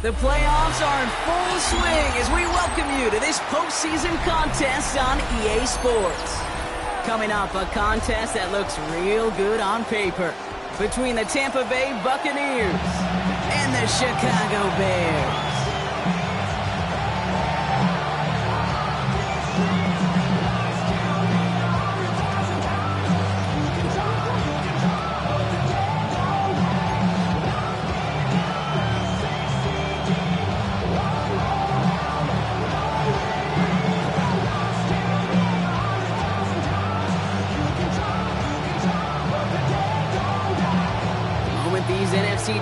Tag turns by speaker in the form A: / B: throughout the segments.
A: The playoffs are in full swing as we welcome you to this postseason contest on EA Sports. Coming up, a contest that looks real good on paper between the Tampa Bay Buccaneers and the Chicago Bears.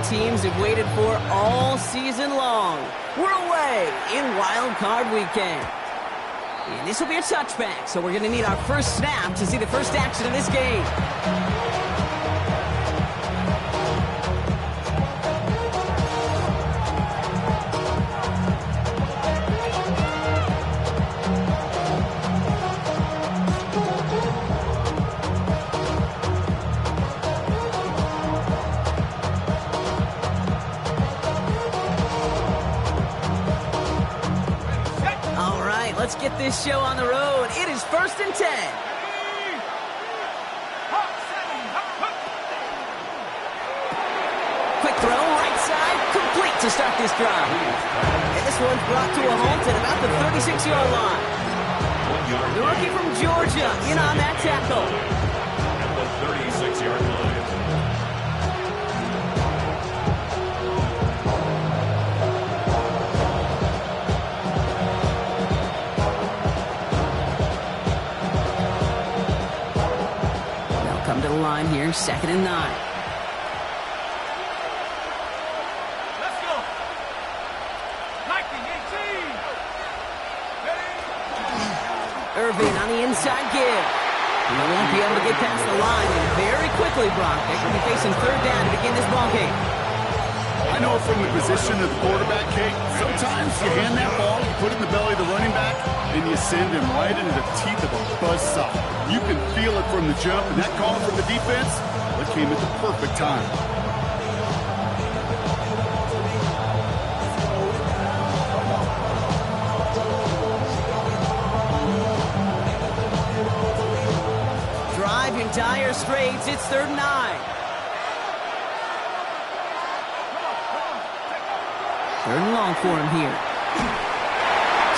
A: Teams have waited for all season long. We're away in Wild Card Weekend. And this will be a touchback, so we're going to need our first snap to see the first action of this game. Let's get this show on the road. It is 1st and 10. Quick throw, right side, complete to start this drive. And this one's brought to a halt at about the 36-yard line. The rookie from Georgia in on that tackle.
B: At the 36-yard line.
A: Come to the line here, 2nd and 9.
B: Let's go. 19-18.
A: Irvin on the inside give. He won't be able to get past the line, and very quickly, Brock, they could be facing 3rd down to begin this ball game.
C: I know from the position of the quarterback, Kate, sometimes you hand that ball, you put it in the belly of the running back, and you send him right into the teeth of a buzzsaw. You can feel it from the jump, and that call from the defense, it came at the perfect time.
A: Driving dire straits, it's 3rd and 9. 3rd and long for him here.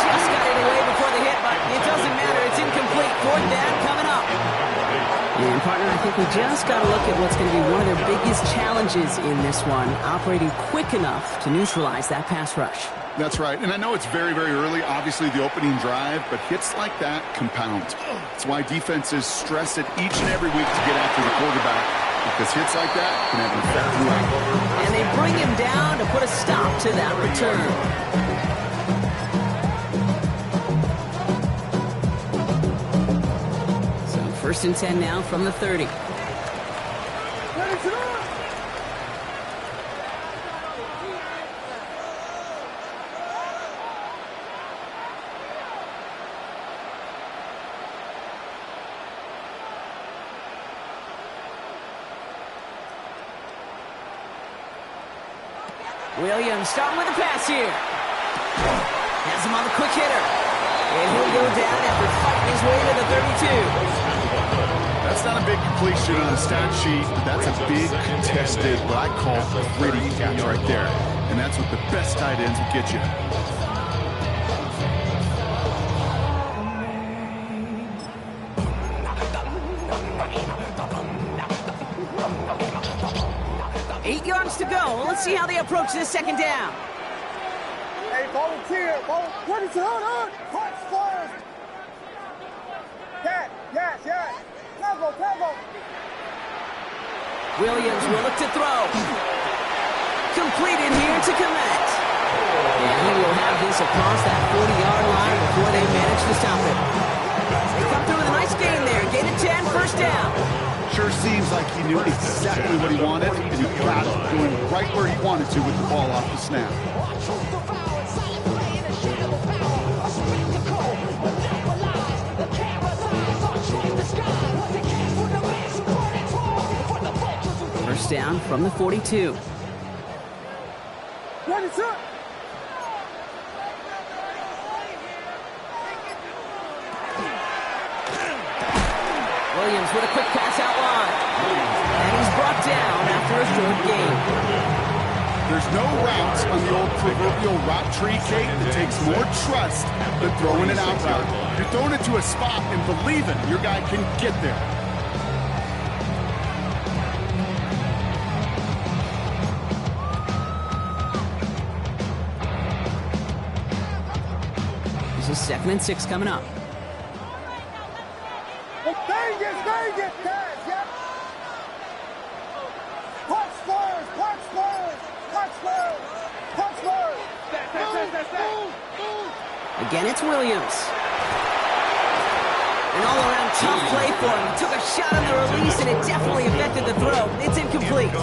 A: Just got it away before the hit, but it doesn't matter. It's incomplete. 4th down coming up. And, partner, I think we just got to look at what's going to be one of their biggest challenges in this one, operating quick enough to neutralize that pass rush.
C: That's right. And I know it's very, very early, obviously the opening drive, but hits like that compound. That's why defenses stress it each and every week to get after the quarterback, because hits like that can have an effect throughout.
A: And they bring him down to put a stop to that return. So 1st and 10 now from the 30. Williams starting with a pass here. Has him on the quick hitter. And he'll go down after fighting his way to the 32.
C: That's not a big completion on the stat sheet, but that's a big contested, what I call gritty catch right there. And that's what the best tight ends will get you.
A: Eight yards to go. Let's see how they approach this 2nd down.
D: Hey, volunteer. What is hold on? Punch first. Yes. Tempo.
A: Williams will look to throw. Completed here to Kmet. And he will have this across that 40-yard line before they manage to stop it. They come through with a nice gain there. Gain of 10, 1st down.
C: Sure seems like he knew exactly what he wanted, and he got it going right where he wanted to with the ball off the snap.
A: First down from the 42. Williams with a quick pass out wide. And he's brought down after a short gain.
C: There's no routes on the old proverbial route tree, Kate, that takes more trust than throwing it out route. You're throwing it to a spot and believing your guy can get there.
A: This is 2nd and 6 coming up.
D: Vegas, guys, yeah. Punch Spurs, punch Spurs, punch Spurs, punch Spurs.
A: Again, it's Williams. An all-around tough play for him. He took a shot on the release, and it definitely affected the throw. It's incomplete.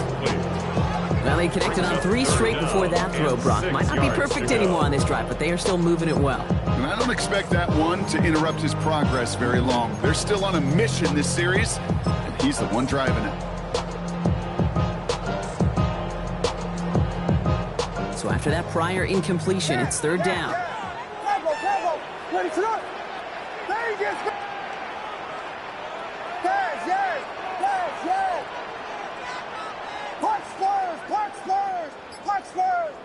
A: Well, they connected on 3 straight before that throw, Brock. Might not be perfect anymore on this drive, but they are still moving it well.
C: And I don't expect that one to interrupt his progress very long. They're still on a mission this series, and he's the one driving it.
A: So after that prior incompletion, it's 3rd down.
D: Bravo, ready to look. Vegas, guys, yes. Punch Spurs, punch Spurs, punch Spurs.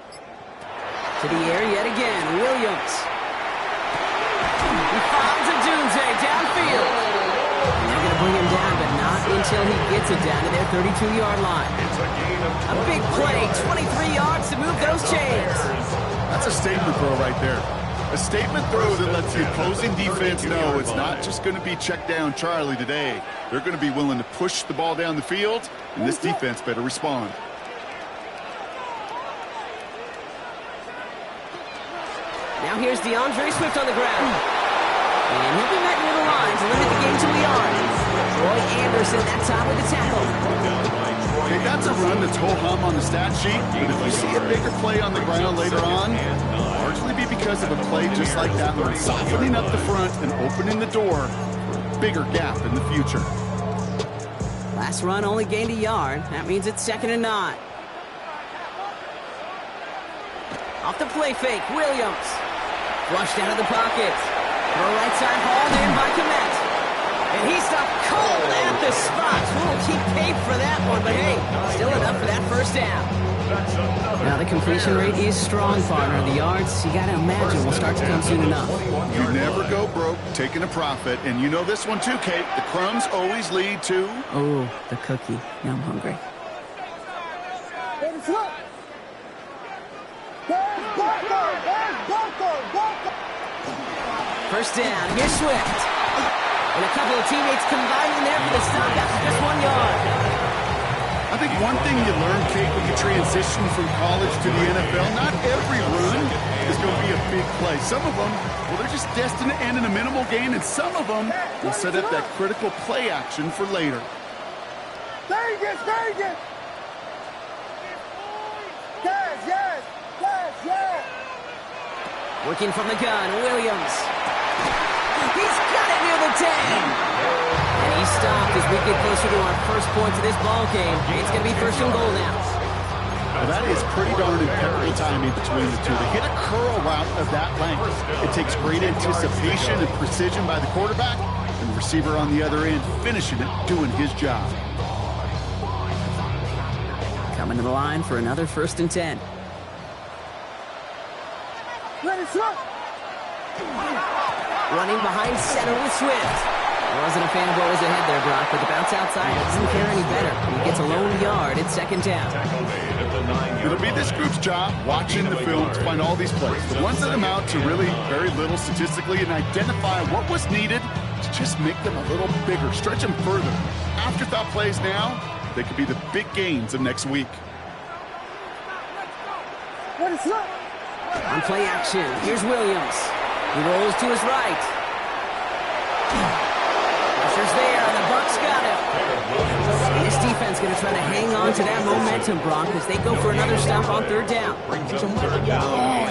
A: To the air yet again, Williams. He finds a Dunze downfield. And they're going to bring him down, but not until he gets it down to their 32-yard line. A big play, 23 yards to move those chains.
C: That's a statement throw right there. A statement throw that lets the opposing defense know it's not just going to be check down Charlie today. They're going to be willing to push the ball down the field, and this defense better respond.
A: Now here's DeAndre Swift on the ground. And he'll be met near the line to limit the game to a yard. Troy Anderson that time with the tackle.
C: Okay, that's a run that's ho-hum on the stat sheet, but if you see a bigger play on the ground later on, it'll largely be because of a play just like that one, softening up the front and opening the door for a bigger gap in the future.
A: Last run only gained a yard. That means it's 2nd and 9. Off the play fake, Williams. Flushed out of the pocket. Throw right side, hauled in by Kmet. And he stopped cold at the spot. We'll keep paid for that one, but hey, still enough for that 1st down. Now the completion rate is strong, partner. The yards, you got to imagine, will start to come soon enough.
C: You never go broke taking a profit, and you know this one too, Kate. The crumbs always lead to...
A: Oh, the cookie. Now I'm hungry.
D: Ready to look. There's Bunker.
A: 1st down, here's Swift. And a couple of teammates combining there for the stop after just 1 yard.
C: I think one thing you learn, Kate, when you transition from college to the NFL, not every run is going to be a big play. Some of them, well, they're just destined to end in a minimal gain, and some of them will set up that critical play action for later.
D: Vegas. Guys, yes.
A: Working from the gun, Williams. He's got it near the 10. And he's stopped as we get closer to our first points of this ball game. It's going to be 1st and goal now.
C: Well, that is pretty darn impeccable timing between the two. To hit a curl route of that length, it takes great anticipation and precision by the quarterback, and the receiver on the other end finishing it, doing his job.
A: Coming to the line for another 1st and 10.
D: Ready to look.
A: Running behind center with Swift. Wasn't a fan of what was ahead there, Brock, but the bounce outside doesn't fare any better. He gets a lone yard at 2nd down.
C: It'll be this group's job watching the film to find all these plays. The ones that amount to really very little statistically, and identify what was needed to just make them a little bigger, stretch them further. Afterthought plays now, they could be the big gains of next week.
D: Ready to look.
A: On play action, here's Williams. He rolls to his right. Pressure's there, and the Bucs got him. This defense going to try to hang on to that momentum, Brock, as they go for another stop on 3rd down.
C: Oh,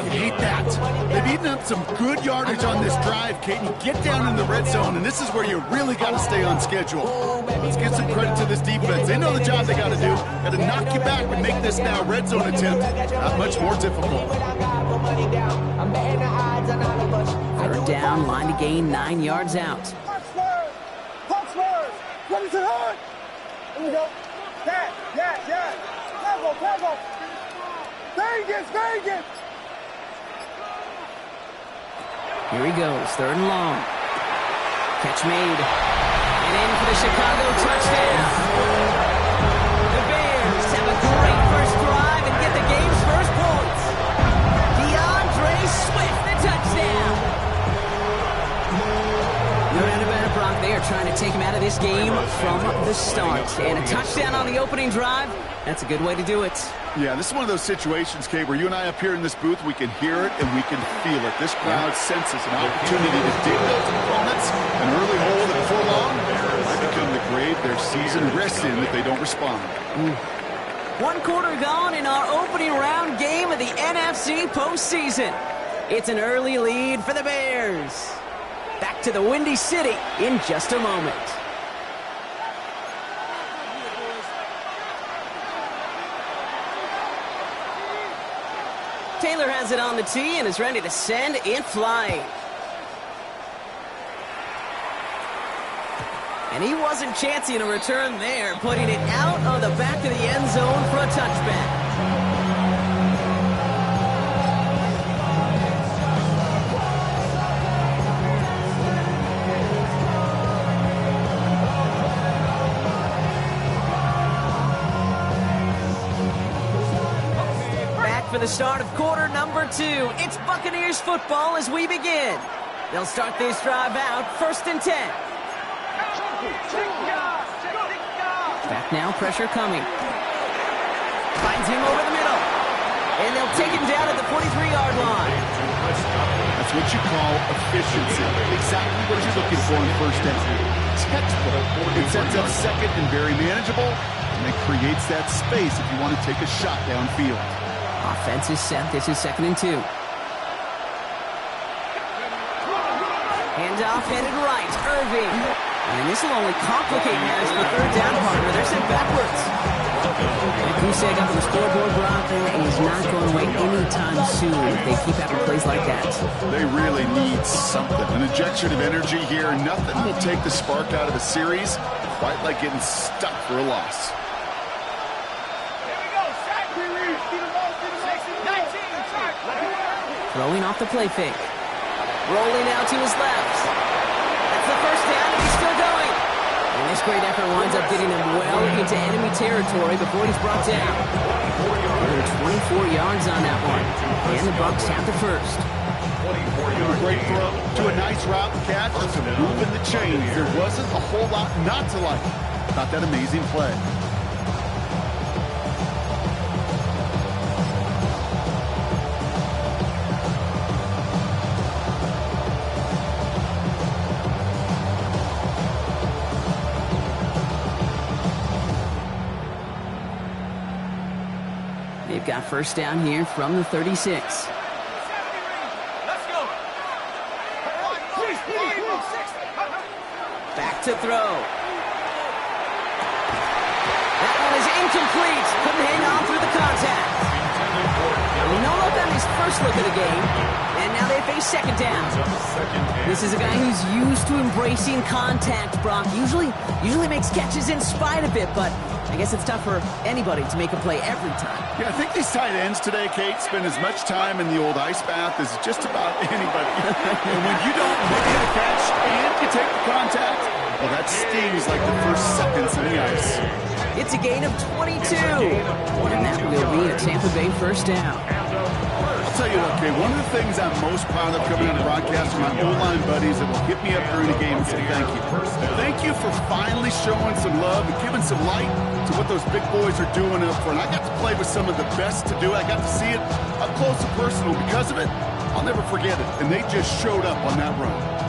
C: you hate that. They've eaten up some good yardage on this drive, Kate. You get down in the red zone, and this is where you really got to stay on schedule. Let's give some credit to this defense. They know the job they got to do. Got to knock you back and make this now red zone attempt not much more difficult.
A: 3rd down, line to gain 9 yards out.
D: Punch Spurs. to the hood. Here we go. Yeah. Tackle. Vegas.
A: Here he goes, 3rd and long. Catch made. And in for the Chicago touchdown. The Bears have a great first drive and get the game's first points. DeAndre Swift, the touchdown. No doubt about it, Brock. They are trying to take him out of this game from the start. And a touchdown on the opening drive, that's a good way to do it.
C: Yeah, this is one of those situations, Kate, where you and I up here in this booth, we can hear it and we can feel it. This crowd senses an opportunity to dig those opponents an early hole that before long might become the grave their season rests in if they don't respond.
A: 1 quarter gone in our opening round game of the NFC postseason. It's an early lead for the Bears. Back to the Windy City in just a moment. Taylor has it on the tee and is ready to send it flying. And he wasn't chancing a return there, putting it out of the back of the end zone for a touchback. For the start of quarter number 2. It's Buccaneers football as we begin. They'll start this drive out 1st and 10. Back now, pressure coming. Finds him over the middle. And they'll take him down at the 43-yard line.
C: That's what you call efficiency. Exactly what you're looking for in first down. Textbook. It sets up second and very manageable, and it creates that space if you want to take a shot downfield.
A: Offense is set. This is 2nd and 2. Handoff headed right. Irving. And this will only complicate matters for 3rd down partner. They're sent backwards. And Kusek up on the scoreboard, Brock, is not going away anytime soon if they keep having plays like that.
C: They really need something. An injection of energy here. Nothing will take the spark out of a series quite like getting stuck for a loss.
A: Throwing off the play fake. Rolling out to his left. That's the 1st down, and he's still going. And this great effort winds up getting him well into enemy territory before he's brought down. Another 24 yards on that one. And the Bucs have the first.
C: A great throw to a nice route catch and some moving the chains. There wasn't a whole lot not to like about that amazing play.
A: They've got 1st down here from the 36.
B: Let's go.
A: Back to throw. That one is incomplete. Couldn't hang on through the contact. No look on his first look of the game. And now they face 2nd down. This is a guy who's used to embracing contact, Brock. Usually makes catches in spite of it, but I guess it's tough for anybody to make a play every time.
C: Yeah, I think these tight ends today, Kate, spend as much time in the old ice bath as just about anybody. And when you don't make a catch and you take the contact, well, that stings like the first seconds in the ice.
A: It's a gain of 22. And that will be a Tampa Bay 1st down.
C: I'll tell you what, Kate, one of the things I'm most proud of coming out of broadcast are my O-line buddies that will hit me up during the game and say thank you. Thank you for finally showing some love and giving some light to what those big boys are doing up front. I got to play with some of the best to do it. I got to see it up close and personal. Because of it, I'll never forget it. And they just showed up on that run.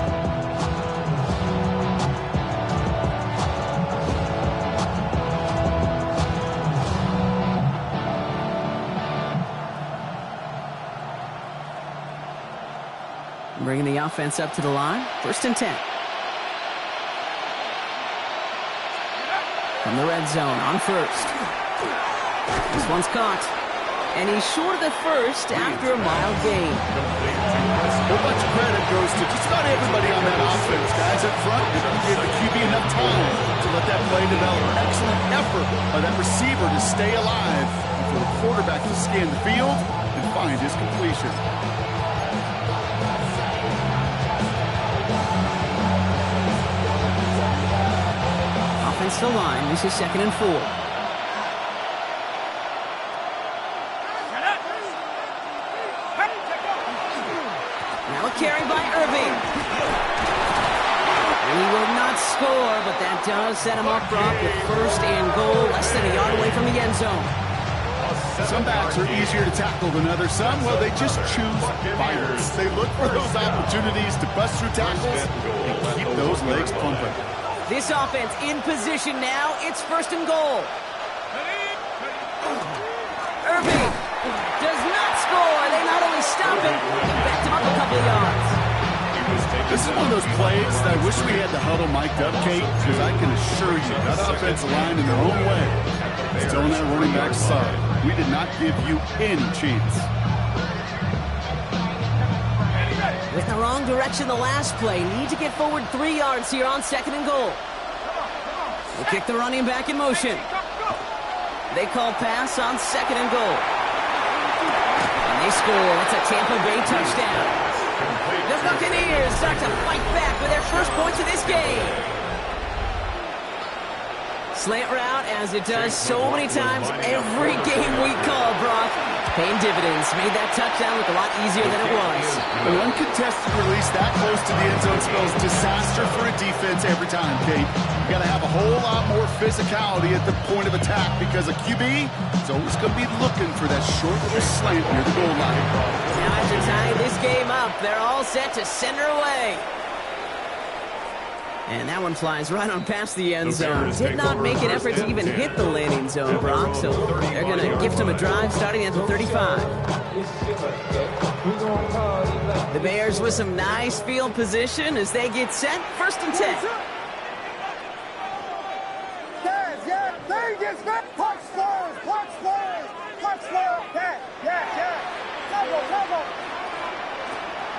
A: Bringing the offense up to the line. 1st and 10. From the red zone on 1st. This one's caught. And he's short of the 1st after a mild gain.
C: A whole bunch of credit goes to just about everybody on that offense. Guys up front, they give the QB enough time to let that play develop. Excellent effort by that receiver to stay alive and for the quarterback to scan the field and find his completion.
A: Offensive line, this is 2nd and 4. Now a carry by Irving. And he will not score, but that does set him up, Brock, with 1st and goal, less than a yard away from the end zone.
C: Some backs are easier to tackle than others. Some, well, they just choose violence. They look for those opportunities to bust through tackles and keep those legs pumping.
A: This offense in position now. It's 1st and goal. Irving does not score. They not only stop it, they backed him up a couple of yards.
C: This is one of those plays that I wish we had the huddle mic'd up, Kate, because I can assure you that offensive line in their own way is telling that running back, sorry, we did not give you any chance.
A: With the wrong direction the last play. Need to get forward 3 yards here on 2nd and goal. They kick the running back in motion. They call pass on 2nd and goal. And they score. It's a Tampa Bay touchdown. The Buccaneers start to fight back with their first points of this game. Slant route, as it does so many times every game we call, Brock. Paying dividends. Made that touchdown look a lot easier than it was.
C: An uncontested release that close to the end zone spells disaster for a defense every time, Kate. You got to have a whole lot more physicality at the point of attack because a QB is always going to be looking for that short little slant near the goal line.
A: Now after tying this game up, they're all set to send her away. And that one flies right on past the end zone. Did not make an effort to even hit the landing zone, Brock, so they're going to gift him a drive starting at the 35. The Bears with some nice field position as they get set. 1st and 10.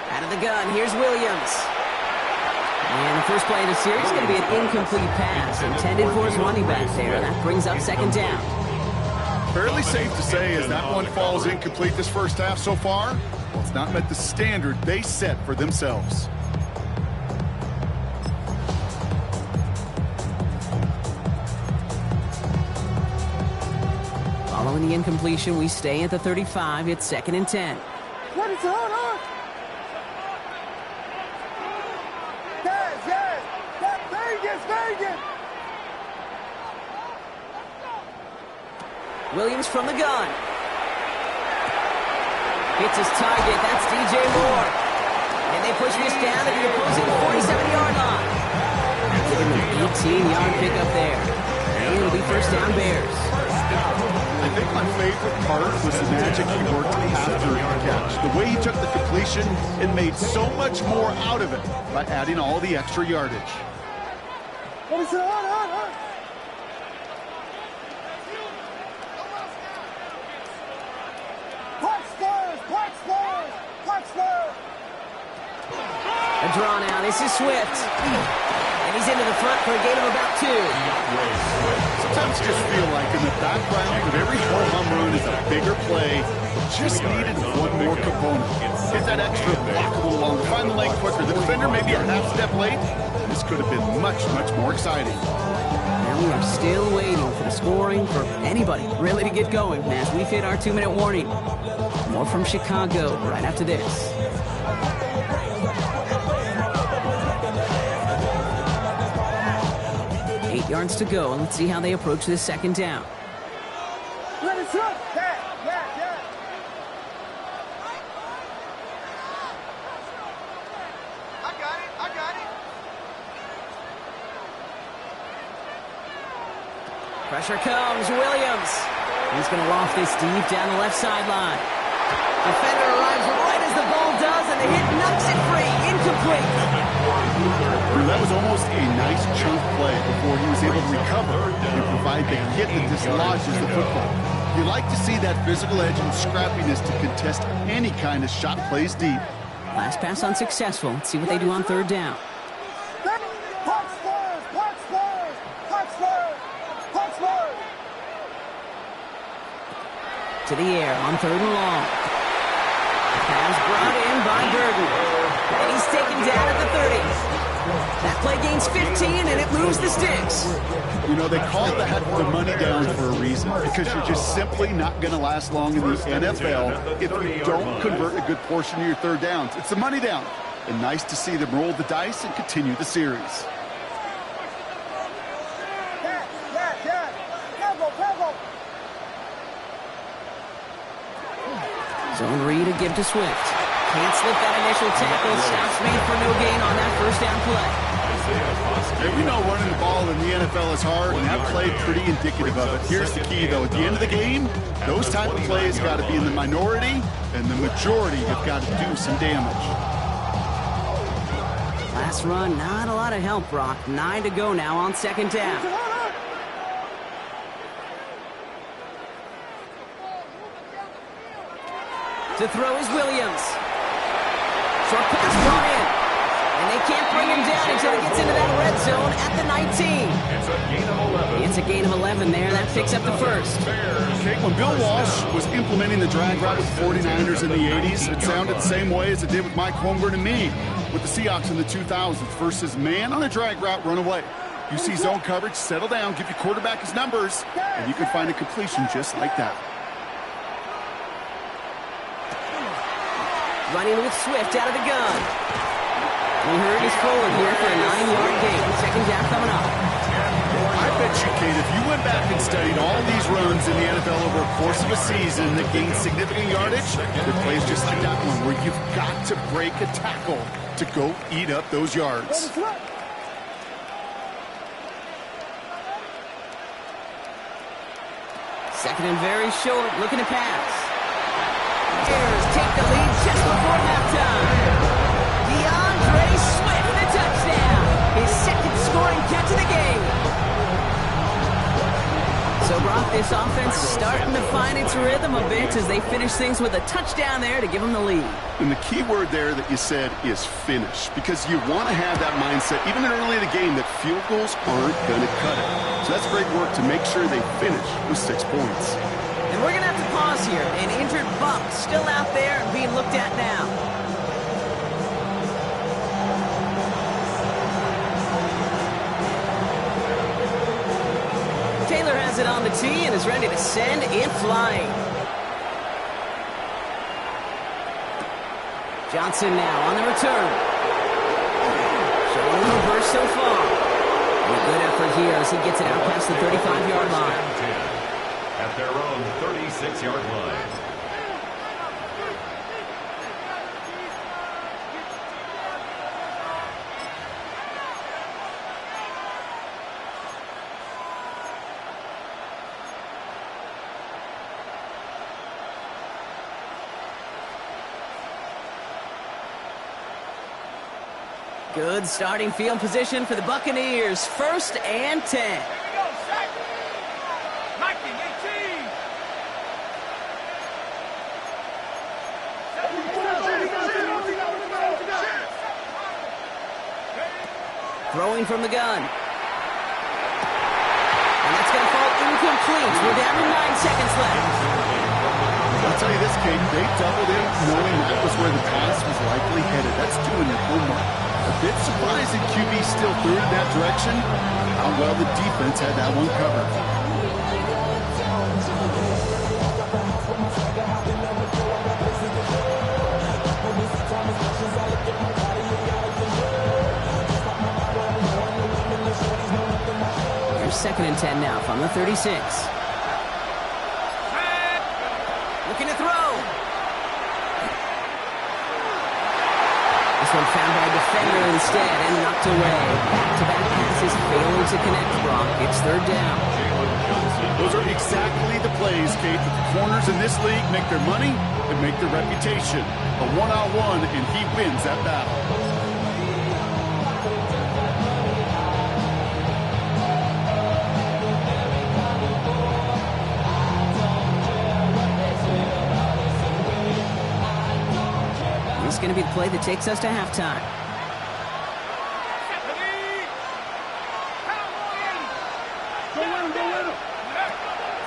A: Out of the gun, here's Williams. And the first play of the series is going to be an incomplete pass intended for his running back there. That brings up 2nd down.
C: Fairly safe to say as that one falls incomplete this first half so far, well, it's not met the standard they set for themselves.
A: Following the incompletion, we stay at the 35. It's 2nd and 10.
D: Ready to hold on. Vegas.
A: Williams from the gun. Hits his target. That's DJ Moore. And they push this down to the opposing 47-yard line. Taking an 18-yard pickup there. And it'll be 1st down Bears.
C: I think my favorite part was the magic he worked after the catch. The way he took the completion and made so much more out of it by adding all the extra yardage.
A: A draw now. This is Swift. And he's into the front for a gain of about 2.
C: Sometimes you just feel like in the background of every home run is a bigger play. Just needed one more component. Get that extra block a little longer. Find the lane quicker. The defender maybe a half step late. This could have been much, much more exciting.
A: Now we are still waiting for the scoring for anybody really to get going as we've hit our 2-minute warning. More from Chicago right after this. Yards to go, and let's see how they approach this 2nd down.
D: Let it shoot. Yeah. I got it.
A: Pressure comes, Williams. He's going to loft this deep down the left sideline. Defender arrives right as the ball does, and the hit knocks it free. Incomplete.
C: That was almost a nice chunk play before he was able to recover and provide the hit that dislodges the football. You like to see that physical edge and scrappiness to contest any kind of shot plays deep.
A: Last pass unsuccessful. Let's see what they do on third down.
D: Punch first! Punch first! Punch first! Punch first!
A: To the air on third and long. Pass brought in by Burton. And he's taken down at the 30. That play gains 15, and it moves the sticks.
C: You know, they call that the money down for a reason, because you're just simply not going to last long in the NFL if you don't convert a good portion of your third downs. It's the money down. And nice to see them roll the dice and continue the series.
A: Zone read to give to Swift. Can't slip that initial tackle. Stops made for no gain on that first down play.
C: And we know running the ball in the NFL is hard, and that play pretty indicative of it. Here's the key, though. At the end of the game, those type of plays got to be in the minority, and the majority have got to do some damage.
A: Last run, not a lot of help, Brock. 9 to go now on second down. To throw is Williams. Short pass brought in. And they can't bring him down until he gets into that red zone at the 19.
B: It's a gain of 11.
A: It's a gain of 11 there. That picks up the first.
C: Okay, when Bill Walsh was implementing the drag route with 49ers in the 80s, it sounded the same way as it did with Mike Holmgren and me with the Seahawks in the 2000s versus man on a drag route, run away. You see zone coverage, settle down, give your quarterback his numbers, and you can find a completion just like that.
A: Running with Swift out of the gun. We heard he's forward here for a 9-yard gain. Second down coming up.
C: I bet you, Kate, if you went back and studied all these runs in the NFL over a course of a season that gained significant yardage, there plays just like that one where you've got to break a tackle to go eat up those yards.
A: Second and very short, looking to pass. Bears take the lead just before halftime. DeAndre Swift, the touchdown. His second scoring catch of the game. So, Brock, this offense starting to find its rhythm a bit as they finish things with a touchdown there to give them the lead.
C: And the key word there that you said is finish, because you want to have that mindset, even early in the game, that field goals aren't going to cut it. So that's great work to make sure they finish with 6 points.
A: And we're going to have to pause here. An injured Buck still out there and being looked at now. Taylor has it on the tee and is ready to send it flying. Johnson now on the return. Showing the burst so far. A good effort here as he gets it out past the 35-yard line.
B: At their own 36-yard line.
A: Good starting field position for the Buccaneers. 1st and 10.
B: Here we go, set. 1918.
A: Throwing from the gun. And that's going to fall incomplete. We're down to 9 seconds left.
C: I'll tell you this, Kate, they doubled in knowing that was where the pass was likely headed. That's doing their homework. A bit surprising QB still threw it in that direction. How well the defense had that one covered.
A: Here's 2nd and 10 now from the 36. Looking to throw. This one found by a defender instead and knocked away. Back-to-back passes failing to connect, Brock. It's 3rd down.
C: Those are exactly the plays, Kate, that the corners in this league make their money and make their reputation. A one-on-one, and he wins that battle.
A: just going to be the play that takes us to halftime.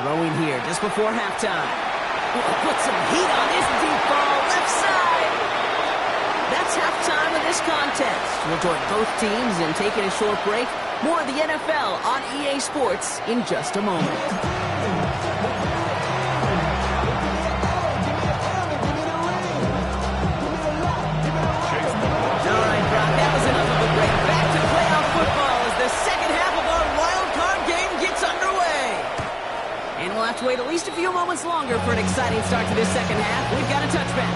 A: Throwing here just before halftime. Put some heat on this deep ball, left side. That's halftime of this contest. We'll join both teams in taking a short break. More of the NFL on EA Sports in just a moment. All right, Brock, that was enough of a break. Back to playoff football as the second half of our wild card game gets underway. And we'll have to wait at least a few moments longer for an exciting start to this second half. We've got a touchback.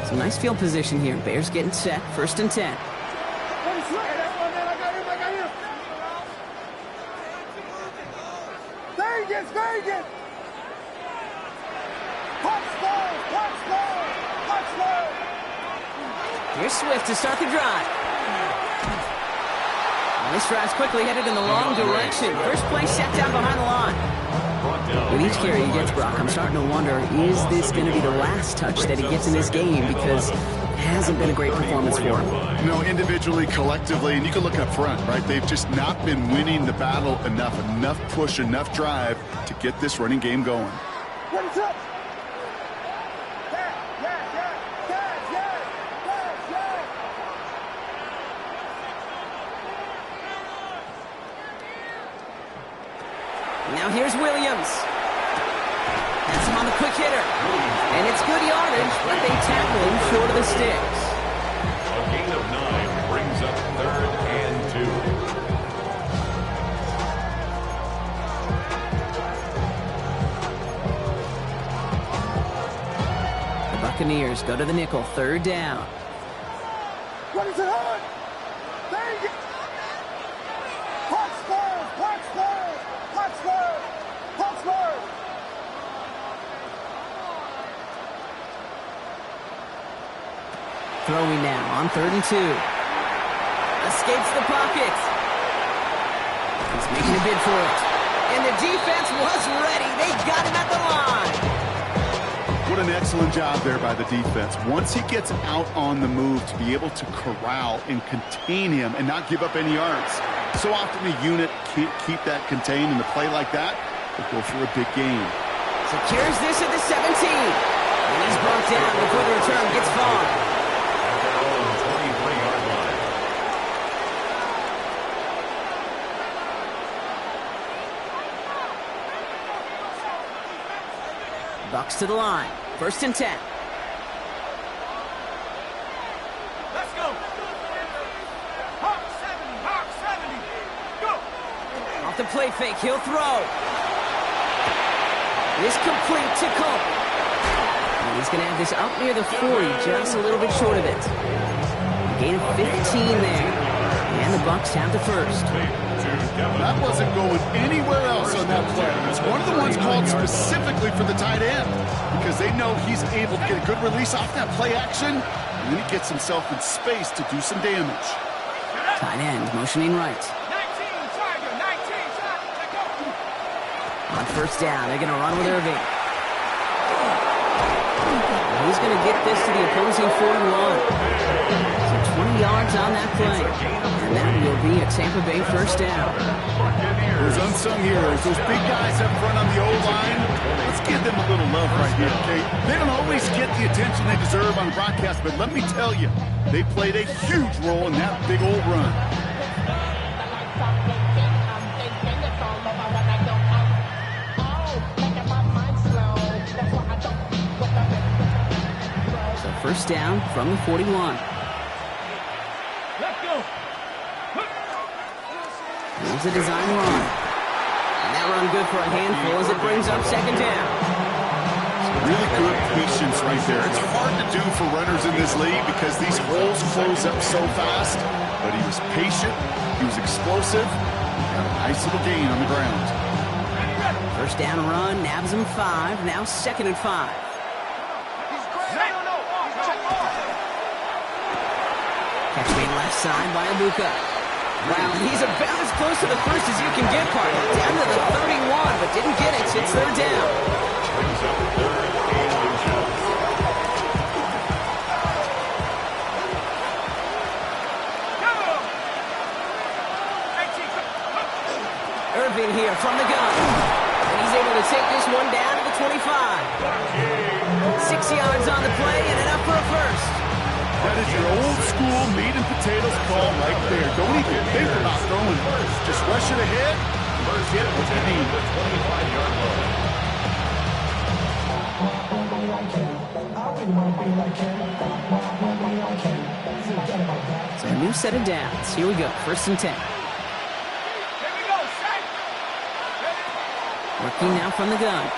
A: Some nice field position here. Bears getting set. 1st and 10.
D: Vegas, Vegas! Touchdown!
A: Here's Swift to start the drive. And this drive's quickly headed in the wrong direction. First play set down behind the line. With each carry he gets, Brock, I'm starting to wonder, is this going to be the last touch that he gets in this game? Because it hasn't been a great performance for him.
C: No, individually, collectively, and you can look up front, right? They've just not been winning the battle enough push, enough drive to get this running game going.
D: What is up?
A: Now here's Williams. That's him on the quick hitter. And it's good yardage, but they tackle him short of the sticks.
B: A gain of 9 brings up 3rd and 2.
A: The Buccaneers go to the nickel, 3rd down.
D: What is it on? Vegas!
A: Throwing now on 3rd and 2. Escapes the pocket. He's making a bid for it. And the defense was ready. They got him at the line.
C: What an excellent job there by the defense. Once he gets out on the move, to be able to corral and contain him and not give up any yards. So often the unit can't keep that contained, and a play like that will go for a big gain.
A: Secures this at the 17. And he's brought down before the return gets far. Bucks to the line. 1st and 10.
D: Let's go. Hawk 70. Go.
A: Off the play fake. He'll throw. It's complete to Cook. And he's going to have this up near the 40, just a little bit short of it. A gain of 15 there. And the Bucks have the first.
C: That wasn't going anywhere else on that play. It's one of the ones called specifically for the tight end because they know he's able to get a good release off that play action, and then he gets himself in space to do some damage.
A: Tight end motioning right.
D: 19 Tiger.
A: On 1st down, they're going to run with Irving. He's going to get this to the opposing 41. So 20 yards on that play. And that will be a Tampa Bay 1st down.
C: Those unsung heroes, those big guys up front on the O-line, let's give them a little love right here, okay? They don't always get the attention they deserve on broadcast, but let me tell you, they played a huge role in that big old run.
A: So 1st down from the 41.
D: Let's go.
A: Here's a design run. And that run good for a handful as it brings up 2nd down.
C: Really good patience right there. It's hard to do for runners in this league because these holes close up so fast. But he was patient. He was explosive. Got a nice little gain on the ground.
A: 1st down run, nabs him 5. Now 2nd and 5. Catch made left side by Ibuka. Wow, he's about as close to the first as you can get, partner. Down to the 31, but didn't get it. It's third down.
B: Brings up third and inches.
A: Irving here from the gun. And he's able to take this one down to the 25. 6 yards on the play and enough for a first.
C: That is your old school meat and potatoes call right there. Don't even think about throwing first. Just rush it ahead. Get what you need.
B: The 25-yard line.
A: So a new set of downs. Here we go. First and 10. Working now from the gun.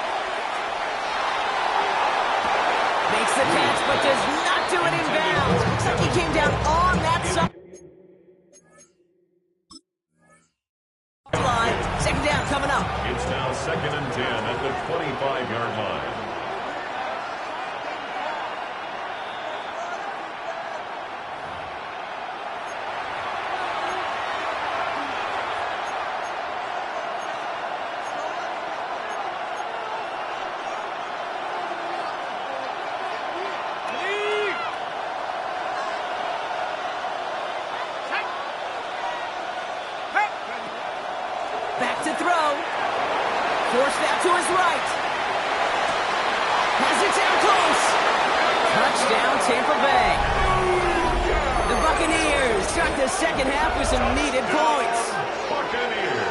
A: Makes the catch, but does not do it in bounds. Looks like he came down on that side. Second down coming up.
B: It's now second and 10 at the 25-yard line.
A: Back to throw. Forced out to his right. Has it down close. Touchdown, Tampa Bay. The Buccaneers start the second half with some needed points.
B: Buccaneers.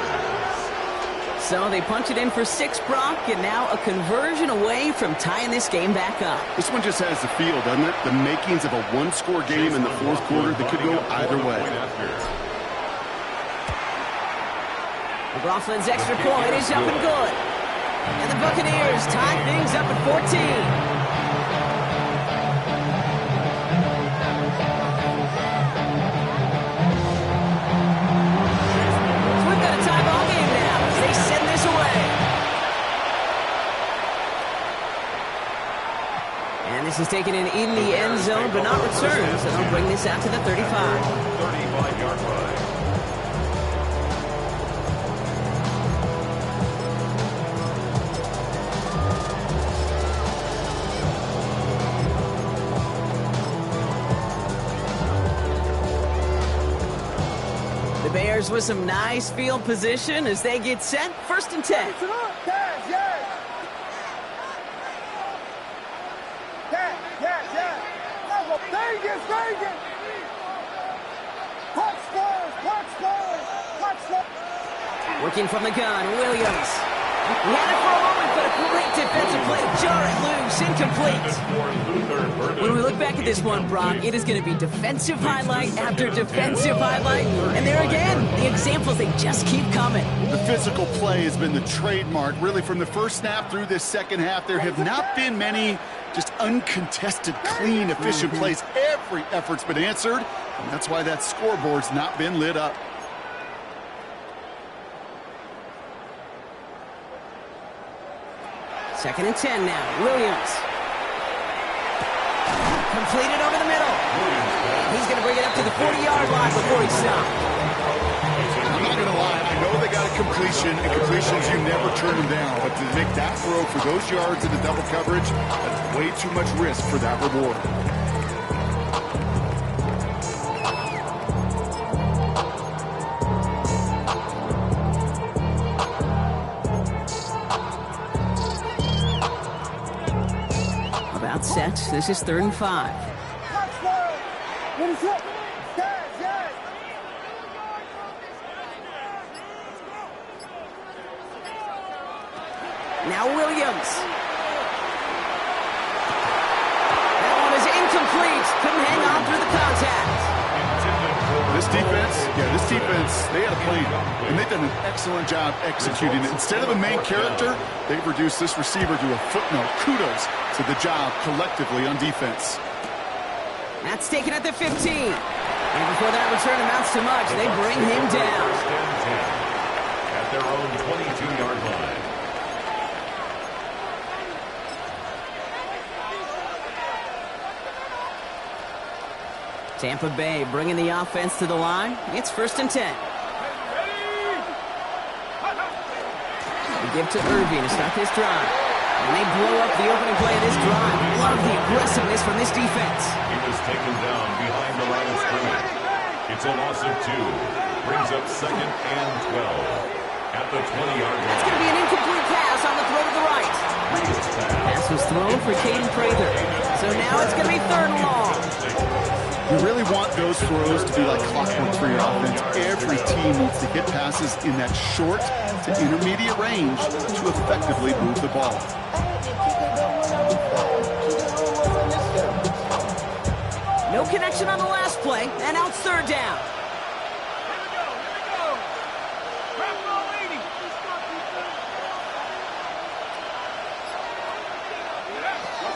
A: So they punch it in for 6, Brock, and now a conversion away from tying this game back up.
C: This one just has the feel, doesn't it? The makings of a one-score game in the fourth quarter that could go either way.
A: McLaughlin's extra point is up and good. And the Buccaneers tie things up at 14. So we've got a tie ball game now as they send this away. And this is taken in the end zone, but not returned. So they'll bring this out to the 35.
B: 35-yard line.
A: The Bears with some nice field position as they get set. First and 10.
D: Yes, yes. Yes. Vegas. Touchdown.
A: Working from the gun, Williams. He had it for a moment, but a great defensive play to jar it loose. Incomplete. When we look back at this one, Brock, it is going to be defensive highlight after defensive highlight. And there again, the examples, they just keep coming.
C: The physical play has been the trademark, really, from the first snap through this second half. There have not been many just uncontested, clean, efficient plays. Every effort's been answered, and that's why that scoreboard's not been lit up.
A: Second and 10 now. Williams. Completed over the middle. He's going to bring it up to the 40-yard line before he stopped.
C: I'm not going to lie. I know they got a completion, and completions, you never turn them down. But to make that throw for those yards in the double coverage, that's way too much risk for that reward.
A: About set. This is 3rd and 5. Now Williams. That one is incomplete. Couldn't hang on through the contact.
C: This defense, they had a plan, and they've done an excellent job executing it. Instead of a main character, they've reduced this receiver to a footnote. Kudos to the job collectively on defense.
A: That's taken at the 15. And before that return amounts to much, they bring him down.
B: At their own 22-yard line.
A: Tampa Bay bringing the offense to the line. It's 1st and 10. They give to Irving to start this drive. And they blow up the opening play of this drive. Love the aggressiveness from this defense.
B: He was taken down behind the line of scrimmage. It's a loss of 2. Brings up 2nd and 12. At the 20-yard line.
A: That's going to be an incomplete pass on the throw to the right. Pass was thrown for Caden Prather. So now it's going to be 3rd and long.
C: You really want those throws to be like clockwork for your offense. Every team needs to hit passes in that short to intermediate range to effectively move the ball.
A: No connection on the last play, and now it's 3rd down.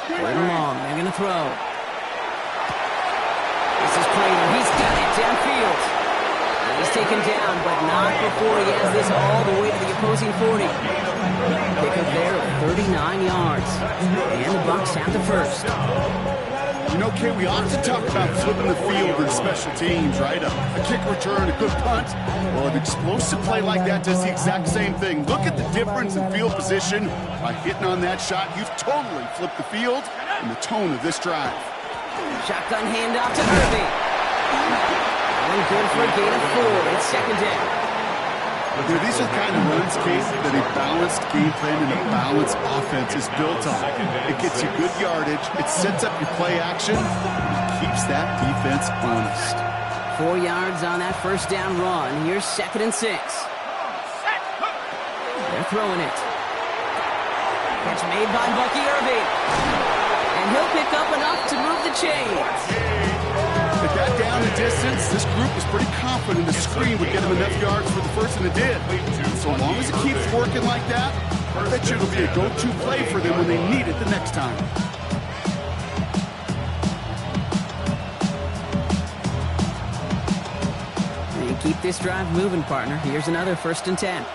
A: Third and long, they're going to throw. This is Prater, he's got it downfield. And he's taken down, but not before he has this all the way to the opposing 40. Pick up there of 39 yards. And the Bucs have the first.
C: You know, Kate, we often talk about flipping the field in special teams, right? A kick return, a good punt. Well, an explosive play like that does the exact same thing. Look at the difference in field position. By hitting on that shot, you've totally flipped the field and the tone of this drive.
A: Shotgun handoff to Irving. One good for a gain of 4. It's 2nd down.
C: These are the kind of runs, Kate, that a balanced game plan and a balanced offense is built on. It gets you good yardage, it sets up your play action, and it keeps that defense honest.
A: 4 yards on that 1st down run. Here's 2nd and 6. They're throwing it. Catch made by Bucky Irving. And he'll pick up enough to move the chains.
C: They got down the distance. This group was pretty confident the screen would get him enough yards for the first, and it did. So long as it keeps working like that, I bet you it'll be a go-to play for them when they need it the next time.
A: And keep this drive moving, partner. Here's another 1st and 10.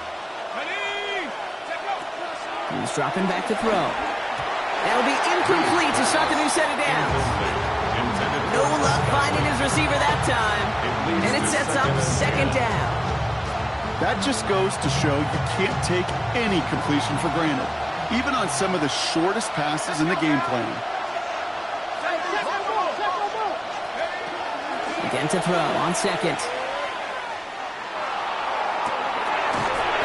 A: He's dropping back to throw. That'll be incomplete to start the new set of downs. No luck finding his receiver that time. And it sets up 2nd down.
C: That just goes to show you can't take any completion for granted, even on some of the shortest passes in the game plan.
A: Again to throw on 2nd.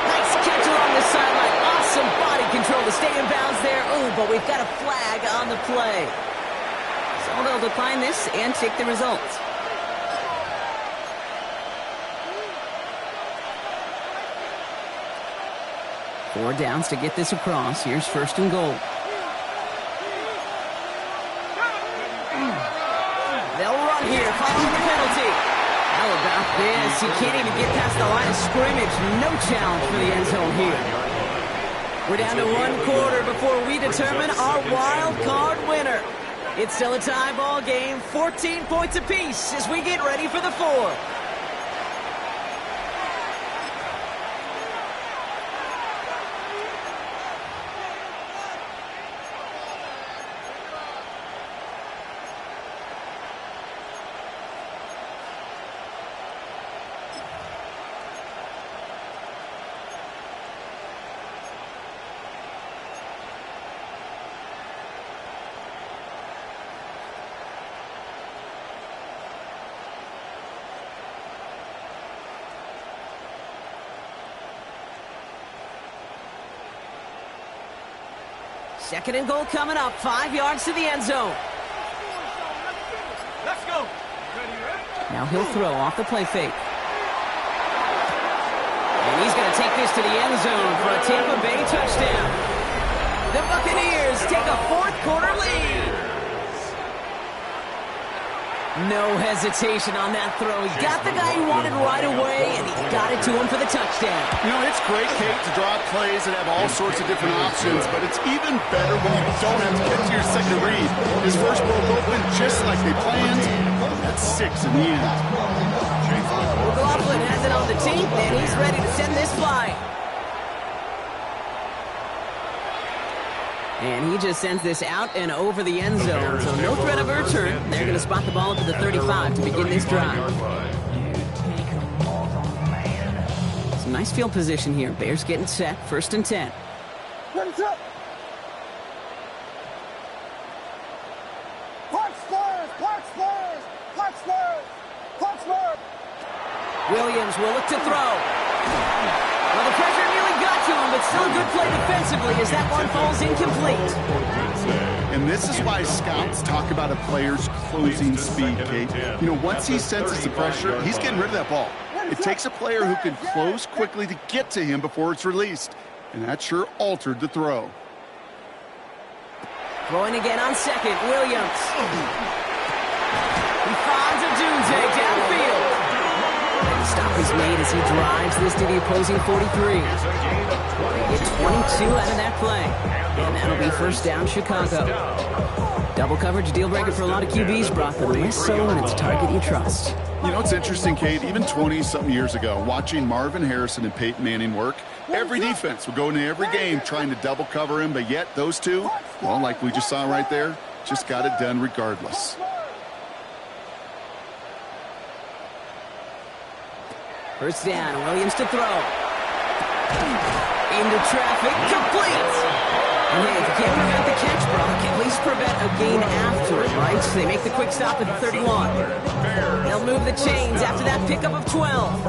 A: Nice catch along the sideline. Awesome body control to stay in bounds there. Oh, but we've got a flag on the play. So they'll decline this and take the results. Four downs to get this across. Here's 1st and goal. They'll run here following the penalty. How about this? He can't even get past the line of scrimmage. No challenge for the end zone here. We're down to 1 quarter before we determine our wild card winner. It's still a tie ball game, 14 points apiece as we get ready for the 4th. Second and goal coming up, 5 yards to the end zone.
D: Let's go.
A: Now he'll throw off the play fake. And he's going to take this to the end zone for a Tampa Bay touchdown. The Buccaneers take a 4th quarter lead. No hesitation on that throw. He got the guy he wanted right away, and he got it to him for the touchdown.
C: You know, it's great, Kate, to draw plays and have all sorts of different options, but it's even better when you don't have to get to your second read. His first broke open just like they planned. That's 6 in the end.
A: McLaughlin has it on the team, and he's ready to send this flying. And he just sends this out and over the end zone, so no threat of a return. They're going to spot the ball up at the 35 to begin this drive. Some nice field position here. Bears getting set, 1st and 10.
D: Ready, set. Clock Spurs, clock Spurs, clock Spurs, clock Spurs.
A: Williams will look to throw. Well, the pressure nearly got to him, but still a good play defensively as that one falls incomplete.
C: And this is why scouts talk about a player's closing speed, Kate. You know, once he senses the pressure, he's getting rid of that ball. It takes a player who can close quickly to get to him before it's released. And that sure altered the throw.
A: Throwing again on second, Williams. He finds Odunze downfield. And the stop is made as he drives this to the opposing 43. They get 22 out of that play. And that'll be 1st down, Chicago. Double coverage deal breaker for a lot of QBs, Brock, but less so when it's a target you trust.
C: You know, it's interesting, Kate, even 20-something years ago, watching Marvin Harrison and Peyton Manning work, every defense would go into every game trying to double cover him, but yet those two, well, like we just saw right there, just got it done regardless.
A: First down, Williams to throw. Into traffic, complete. And hey, if you can't prevent the catch, Brock, at least prevent a gain after it, right? So they make the quick stop at the 31. They'll move the chains after that pickup of 12.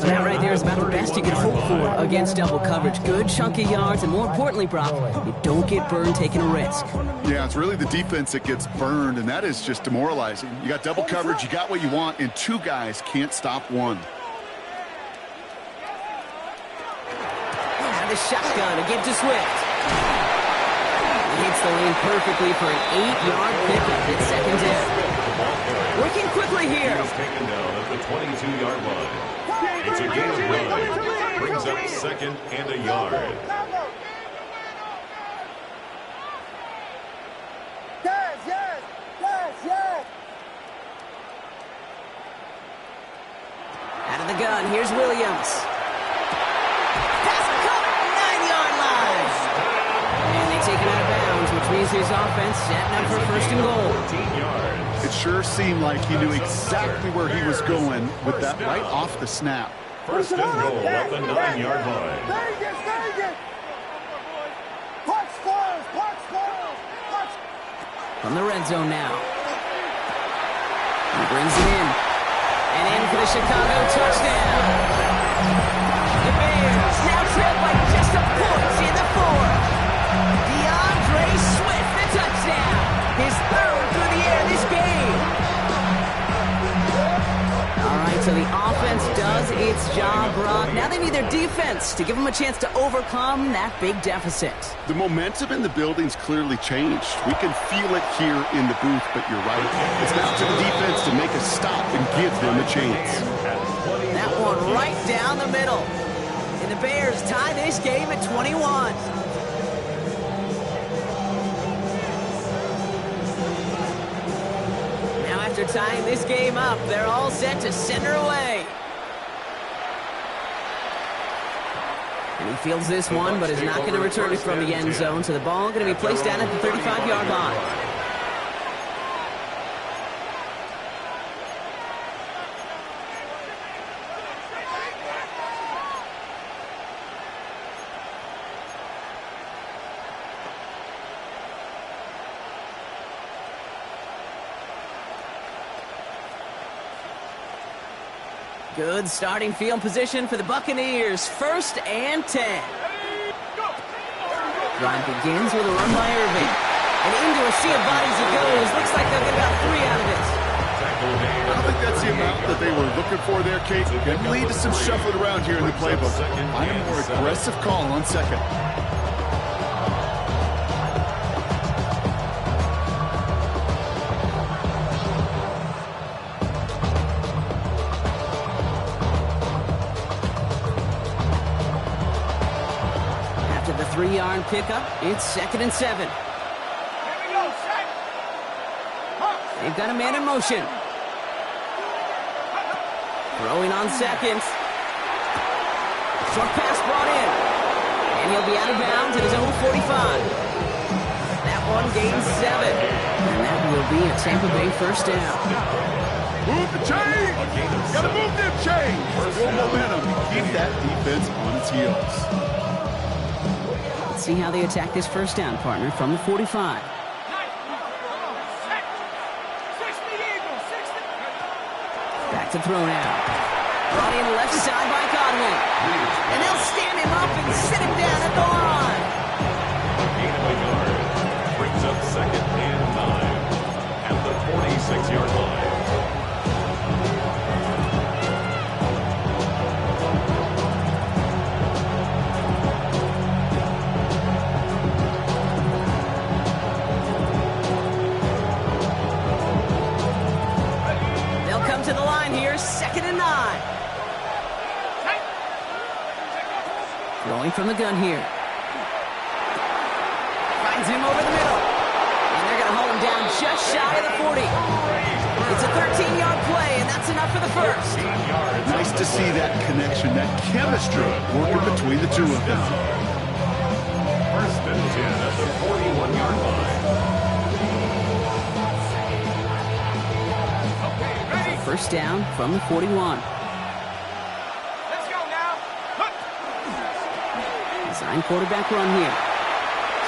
A: That right there is about the best you can hope for against double coverage. Good chunky yards, and more importantly, Brock, you don't get burned taking a risk.
C: Yeah, it's really the defense that gets burned, and that is just demoralizing. You got double coverage, you got what you want, and 2 guys can't stop one.
A: The shotgun again to Swift. He hits the lane perfectly for an 8-yard pickup. It's 2nd down. Working quickly here.
B: He's taken down at the 22-yard line. It's a gain of 9. Brings up 2nd and a yard.
D: Yes, yes, yes, yes.
A: Out of the gun, here's Williams. Taken out of bounds, which means his offense setting up for 1st and goal.
C: It sure seemed like he knew exactly where he was going with that right off the snap.
B: 1st and goal at the 9-yard line.
D: Clock Spurs, clock Spurs, clock.
A: From the red zone now. He brings it in. And in for the Chicago touchdown. The Bears now trail by just a point in the 4th. DeAndre Swift, the touchdown. His 3rd through the air this game. All right, so the offense does its job, Brock. Now they need their defense to give them a chance to overcome that big deficit.
C: The momentum in the building's clearly changed. We can feel it here in the booth, but you're right. It's now to the defense to make a stop and give them a chance.
A: That one right down the middle. And the Bears tie this game at 21. After tying this game up, they're all set to center away. And he fields this one, but is not going to return it from the end zone, so the ball going to be placed down at the 35-yard line. Good starting field position for the Buccaneers. 1st and 10. Drive begins with a run by Irving. And into a sea of bodies it goes. Looks like they'll get about 3 out of it.
C: I don't think that's the amount that they were looking for there, Kate. Could lead to some shuffling around here in the playbook. Find a more aggressive call on 2nd.
A: After the 3-yard pickup, it's 2nd and 7. They've got a man in motion. Throwing on 2nd. Short pass brought in. And he'll be out of bounds at his own 45. one, gain 7. And that will be a Tampa Bay first down.
C: Move the chain! Gotta move them chains! Build momentum. Keep that defense on its heels.
A: Let's see how they attack this first down, partner, from the 45. Back to throw now. Brought in left side by Godwin. And they'll stand him up and sit him down at the line.
B: Gain of a yard. Brings up second and 9 at the 46-yard line.
A: They'll come to the line here, second and 9. Throwing from the gun here. Finds him over the middle. And they're going to hold him down just shy of the 40. It's a 13-yard play, and that's enough for the first.
C: Nice to see that connection, that chemistry working between the two of them.
B: First and 10 at the 41-yard line.
A: First down from the 41. Design quarterback run here.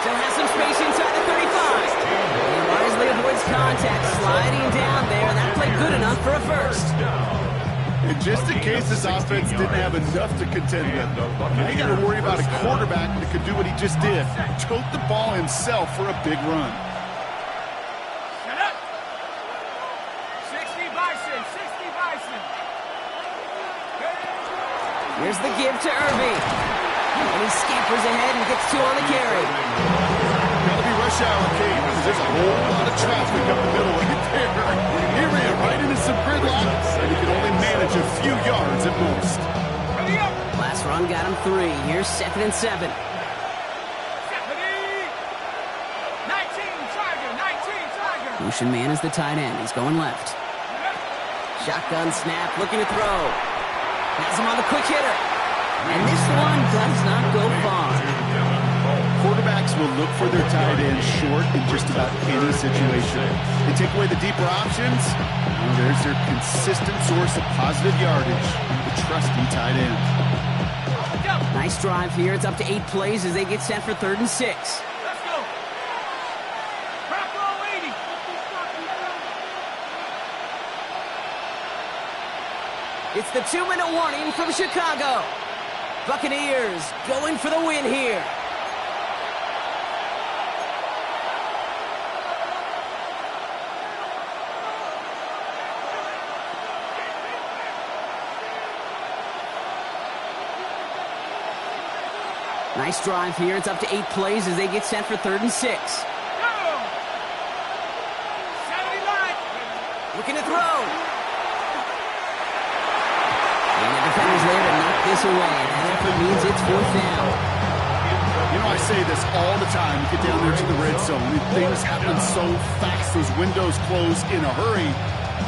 A: Still has some space inside the 35. And wisely avoids contact, sliding down there. And that played good enough for a first.
C: And just in case this offense didn't have enough to contend with, now you got to worry about a quarterback that could do what he just did. Tote the ball himself for a big run.
D: Set up. 60 Bison, 60 Bison.
A: Here's the give to Irving. And he scampers ahead and gets 2 on the carry.
C: Got to be rush hour, Kate, because there's a whole lot of traffic up the middle right there. He ran right into some gridlock, and he could only manage a few yards at most.
A: Last run got him 3. Here's second and 7.
D: 19 Tiger.
A: Lucian Man is the tight end. He's going left. Shotgun snap, looking to throw. Has him on the quick hitter. And this one does not go far.
C: Quarterbacks will look for their tight end short in just about any situation. They take away the deeper options. Well, there's their consistent source of positive yardage, the trusty tight end.
A: Nice drive here. It's up to 8 plays as they get set for 3rd and 6.
D: Let's go. Crack roll 80.
A: It's the 2-minute warning from Chicago. Buccaneers going for the win here. Nice drive here. It's up to 8 plays as they get set for 3rd and 6.
D: Go. 79.
A: Looking to throw. And the defender's there to knock this away. That effort means it's 4th down.
C: You know, I say this all the time. You get down there to the red zone, and things happen so fast. Those windows close in a hurry.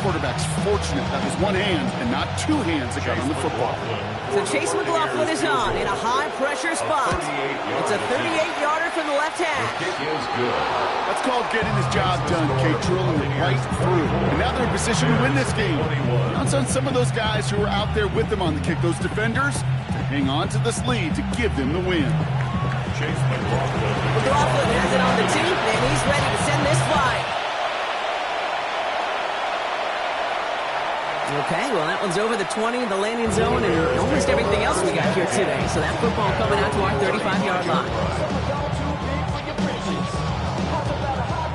C: Quarterback's fortunate that was one hand and not 2 hands that got on the football.
A: So Chase McLaughlin is on in a high-pressure spot. It's a 38-yarder from the left hash.
B: Kick is good.
C: That's called getting his job done, Kate, drilling it right through. And now they're in position to win this game. Counts on some of those guys who are out there with them on the kick, those defenders, to hang on to this lead to give them the win.
B: Chase McLaughlin.
A: McLaughlin has it on the team, and he's ready to send this flight. Okay, well, that one's over the 20, the landing zone, and almost everything else we got here today. So that football coming out to our 35-yard line.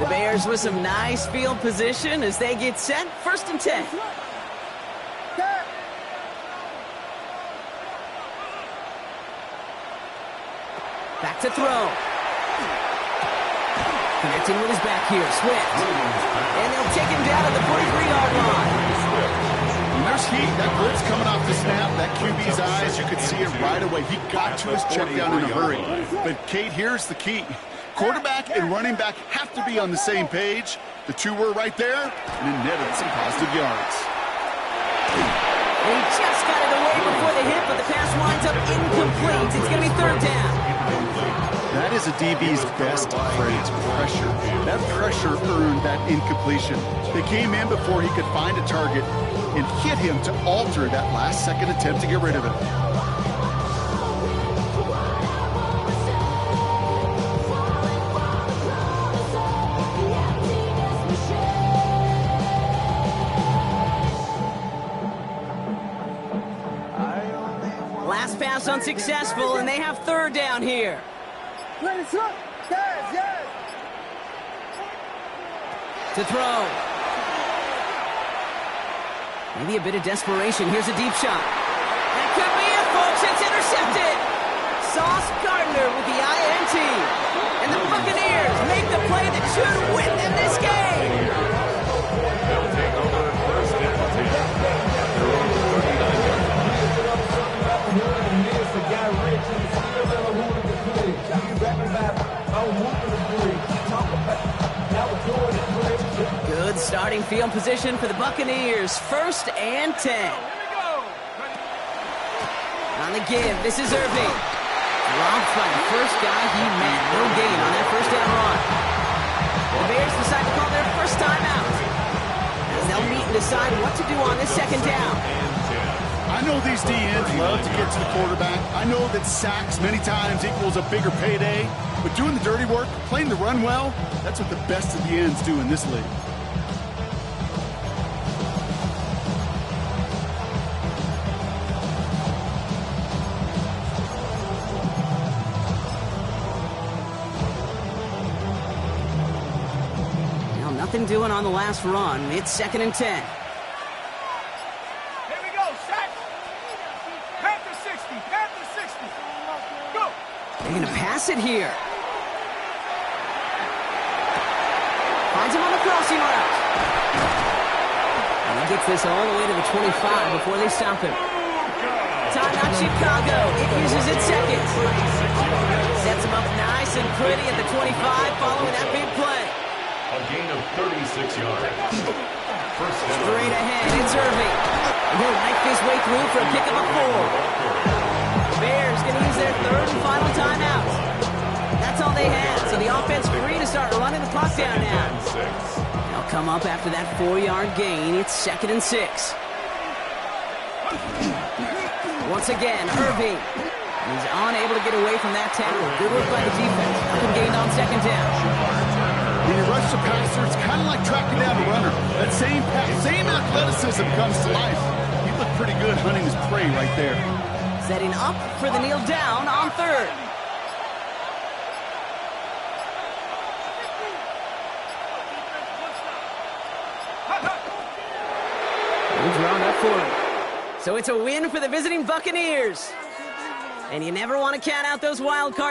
A: The Bears with some nice field position as they get set. 1st and 10. Back to throw. Connecting with his back here, Swift. And they'll take him down at the 43-yard line.
C: And there's heat. That blitz coming off the snap, that QB's eyes, you could see it right away. He got to his check down in a hurry. But, Kate, here's the key. Quarterback and running back have to be on the same page. The 2 were right there, and it netted some positive yards.
A: And he just got it away before the hit, but the pass winds up incomplete. It's going to be 3rd down.
C: That is a DB's best phrase, pressure. That pressure earned that incompletion. They came in before he could find a target and hit him to alter that last-second attempt to get rid of it.
A: Last pass unsuccessful, and they have third down here.
D: Ready, shot. Yes.
A: To throw. Maybe a bit of desperation. Here's a deep shot. That could be it, folks. It's intercepted. Sauce Gardner with the INT. And the Buccaneers make the play that should win them this game.
B: They'll take over first and 10. They're over 39.
A: Good starting field position for the Buccaneers. First and 10. On the give, this is Irving. Dropped by the first guy he met. No gain on that first down run. The Bears decide to call their first timeout, as they'll meet and decide what to do on this second down.
C: I know these DNs love to get to the quarterback. I know that sacks many times equals a bigger payday. But doing the dirty work, playing the run well, that's what the best of the ends do in this league.
A: Now, nothing doing on the last run. It's second and 10. They're going to pass it here. Finds him on the crossing route. And he gets this all the way to the 25 before they stop him. Timeout Chicago. It uses its seconds. Sets him up nice and pretty at the 25 following that big play.
B: A gain of 36 yards. First down.
A: Straight ahead, it's Irving. And he'll knife his way through for a pick of a 4. Bears going to use their third and final timeout. That's all they had, so the offense free to start running the clock down now. They'll come up after that 4-yard gain. It's second and 6. Once again, Irving. He's unable to get away from that tackle. Good work by the defense. Nothing gained on second down.
C: When you rush the passer, it's kind of like tracking down a runner. That same athleticism comes to life. He looked pretty good hunting his prey right there.
A: Setting up for the kneel down on third. He's drawn up for it. So it's a win for the visiting Buccaneers. And you never want to count out those wild cards.